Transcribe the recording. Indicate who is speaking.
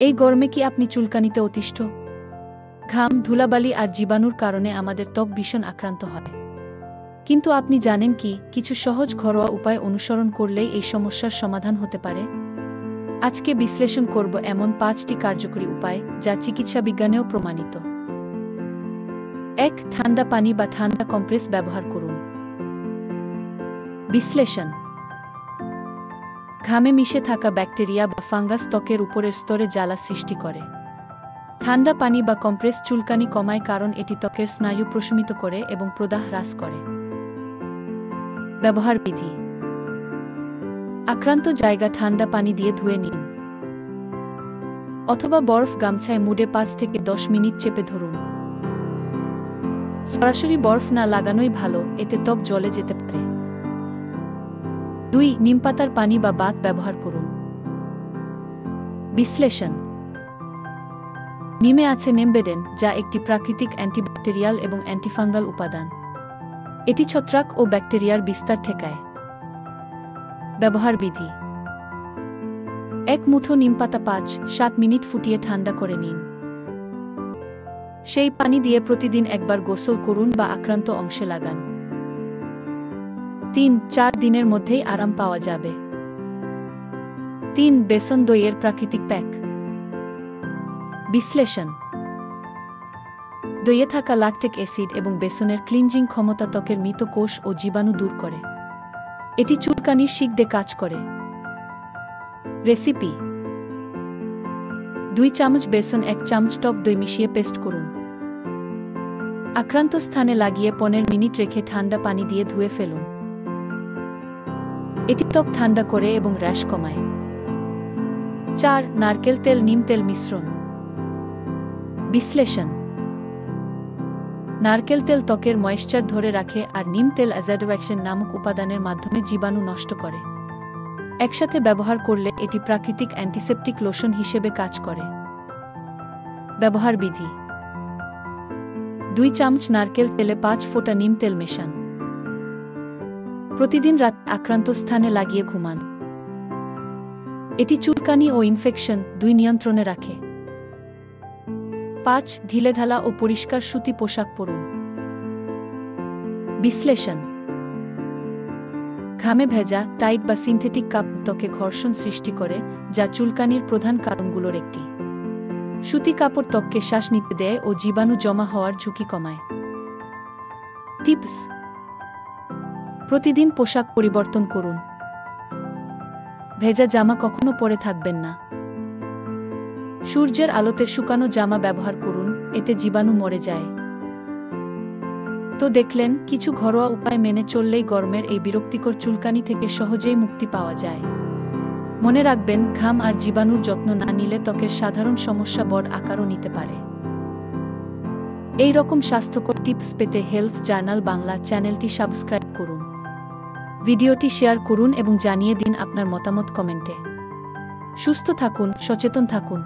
Speaker 1: এই গরমে কি আপনি চুলকানিতে অতিষ্ঠ? ঘাম, ধুলাবালি আর জীবাণুর কারণে আমাদের ত্বক ভীষণ আক্রান্ত হয়। কিন্তু আপনি জানেন কি, কিছু সহজ ঘরোয়া উপায় অনুসরণ করলেই এই সমস্যার সমাধান হতে পারে? আজকে বিশ্লেষণ করব এমন 5টি কার্যকরী উপায় যা চিকিৎসা বিজ্ঞানেও প্রমাণিত। 1. ঠান্ডা পানি বা ঠান্ডা কম্প্রেস ব্যবহার করুন। বিশ্লেষণ: ঘামে মিশে থাকা ব্যাকটেরিয়া বা ফাঙ্গাস ত্বকের উপরের স্তরে জ্বালা সৃষ্টি করে। ঠান্ডা পানি বা কম্প্রেস চুলকানি কমায় কারণ এটি ত্বকের স্নায়ু প্রশমিত করে এবং প্রদাহ হ্রাস করে। ব্যবহার বিধি: আক্রান্ত জায়গা ঠান্ডা পানি দিয়ে ধুয়ে নিন, অথবা বরফ গামছায় মুড়ে 5 থেকে 10 মিনিট চেপে ধরুন। সরাসরি বরফ না লাগানোই ভালো, এতে ত্বক জ্বলে যেতে পারে। 2. নিমপাতার পানি বা বাত ব্যবহার করুন। বিশ্লেষণ: নিমে আছে নেমবেডেন, যা একটি প্রাকৃতিক অ্যান্টিব্যাকটেরিয়াল এবং অ্যান্টিফাঙ্গাল উপাদান। এটি ছত্রাক ও ব্যাকটেরিয়ার বিস্তার ঠেকায়। ব্যবহার বিধি: 1 মুঠো নিমপাতা 5-7 মিনিট ফুটিয়ে ঠান্ডা করে নিন। সেই পানি দিয়ে প্রতিদিন একবার গোসল করুন বা আক্রান্ত অংশে লাগান। 3-4 দিনের মধ্যেই আরাম পাওয়া যাবে। 3. বেসন দইয়ের প্রাকৃতিক প্যাক। বিশ্লেষণ: দইয়ে থাকা ল্যাকটিক অ্যাসিড এবং বেসনের ক্লিনজিং ক্ষমতা ত্বকের মৃত কোষ ও জীবাণু দূর করে। এটি চুলকানির শিকড়ে কাজ করে। রেসিপি: 2 চামচ বেসন 1 চামচ টক দই মিশিয়ে পেস্ট করুন। আক্রান্ত স্থানে লাগিয়ে 15 মিনিট রেখে ঠান্ডা পানি দিয়ে ধুয়ে ফেলুন। এটি ত্বক ঠান্ডা করে এবং র্যাশ কমায়। 4. নারকেল তেল নিম তেল মিশ্রণ। বিশ্লেষণ: নারকেল তেল ত্বকের ময়েশ্চার ধরে রাখে আর নিম তেল অ্যাজাডোয়াক্সিন নামক উপাদানের মাধ্যমে জীবাণু নষ্ট করে। একসাথে ব্যবহার করলে এটি প্রাকৃতিক অ্যান্টিসেপটিক লোশন হিসেবে কাজ করে। ব্যবহার বিধি: 2 চামচ নারকেল তেলে 5 ফোঁটা নিম তেল মেশান। প্রতিদিন রাত আক্রান্ত স্থানে লাগিয়ে ঘুমান। এটি চুলকানি ও ইনফেকশন 2 নিয়ন্ত্রণে রাখে। 5. ঢিলেঢালা ও পরিষ্কার সুতি পোশাক পরুন। বিশ্লেষণ: ঘামে ভেজা, টাইট বা সিনথেটিক কাপড় ত্বকে ঘর্ষণ সৃষ্টি করে, যা চুলকানির প্রধান কারণগুলোর একটি। সুতি কাপড় ত্বককে শ্বাস নিতে দেয় ও জীবাণু জমা হওয়ার ঝুঁকি কমায়। টিপস: প্রতিদিন পোশাক পরিবর্তন করুন। ভেজা জামা কখনো পরে থাকবেন না। সূর্যের আলোতে শুকানো জামা ব্যবহার করুন, এতে জীবাণু মরে যায়। তো দেখলেন, কিছু ঘরোয়া উপায় মেনে চললেই গরমের এই বিরক্তিকর চুলকানি থেকে সহজেই মুক্তি পাওয়া যায়। মনে রাখবেন, ঘাম আর জীবাণুর যত্ন না নিলে ত্বকের সাধারণ সমস্যা বড় আকারও নিতে পারে। এই রকম স্বাস্থ্যকর টিপস পেতে হেলথ জার্নাল বাংলা চ্যানেলটি সাবস্ক্রাইব করুন। ভিডিওটি শেয়ার করুন এবং জানিয়ে দিন আপনার মতামত কমেন্টে। সুস্থ থাকুন, সচেতন থাকুন।